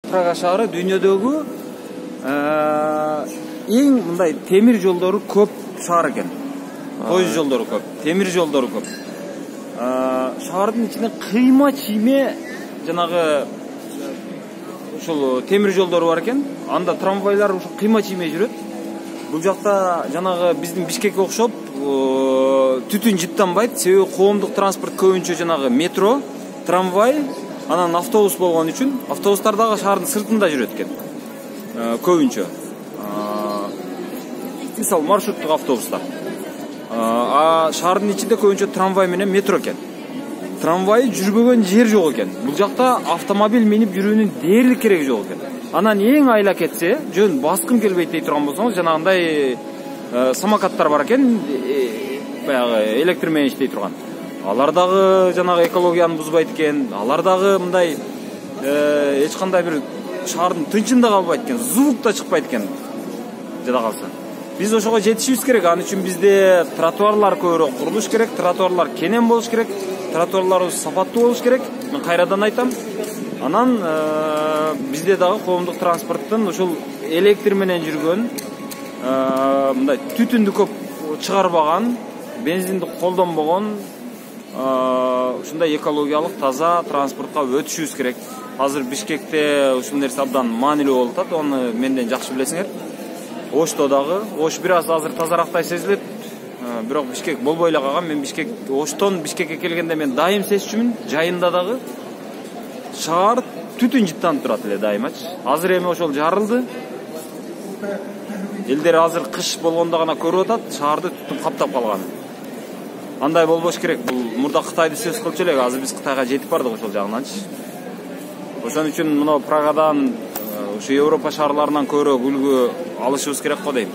Прага шаары дүйнөдөгү эң мындай темир жолдору көп шаар экен. Пойыз жолдору көп, темир жолдору көп. Шаардын ичинде кыйма чийме жанагы ушул темир жолдору бар экен. Анда трамвайлар ушул кыйма чийме жүрөт. Бул жакта жанагы биздин Бишкекке окшоп түтүн жыттанбайт. Себеби коомдук транспорт көбүнчө жанагы метро, трамвай, анан автобус болгон үчүн автобустар дагы шаардын сыртында жүрөт экен. Көбүнчө. Мисалы маршруттук автобустар. Шаардын ичинде көбүнчө трамвай менен метро экен. Трамвай жүрбөгөн жер жок экен. Бул жакта автомобиль минип жүрүүнүн дээрлик кереги жок экен. Анан эң айла кетсе, жөн баскым келбейт дей турган болсоңуз, жанагындай самокаттар бар экен, баягы электр менен иштей турган. Алар дагы жанагы экологияны бузбайт экен. Алар дагы мындай эч кандай бир шаардын тынчында калбайт экен, звук да чыкпайт экен. Жада калса. Биз ошого жетишибиз керек. Аны үчүн бизде тротуарлар көбүрөөк курулуш керек, тротуарлар кенен болуш керек, тротуарларыбыз сапаттуу болуш керек. Мен кайрадан айтам. Анан бизде дагы коомдук транспорттун ушул электр менен жүргөн, мындай түтүндү көп чыгарбаган, бензинди колдонбогон, ушундай экологиялык таза транспортко өтүшүбүз керек. Азыр Бишкекте ушул нерсе абдан маанилүү болуп атат. Аны менден жакшы билесиңер. Ошто дагы, Ош бир аз азыр тазарактай сезилет. Бирок Бишкек болбой эле калган. Мен Оштон Бишкекке келгенде мен дайым сезчүмүн. Жайында дагы шаар түтүн жыттанып турат эле дайымачы. Азыр эми ошол жарылды. Элдер азыр кыш болгондо гана көрүп атат, шаарды түтүн каптап калган. Андай болбош керек. Бул мурда Кытайды сөз кылчу элек, азыр биз Кытайга жетип бардык ошол жагынанчы. Ошон үчүн мына Прагадан ушу Европа шаарларынан көрө үлгү алышыбыз керек го дейм.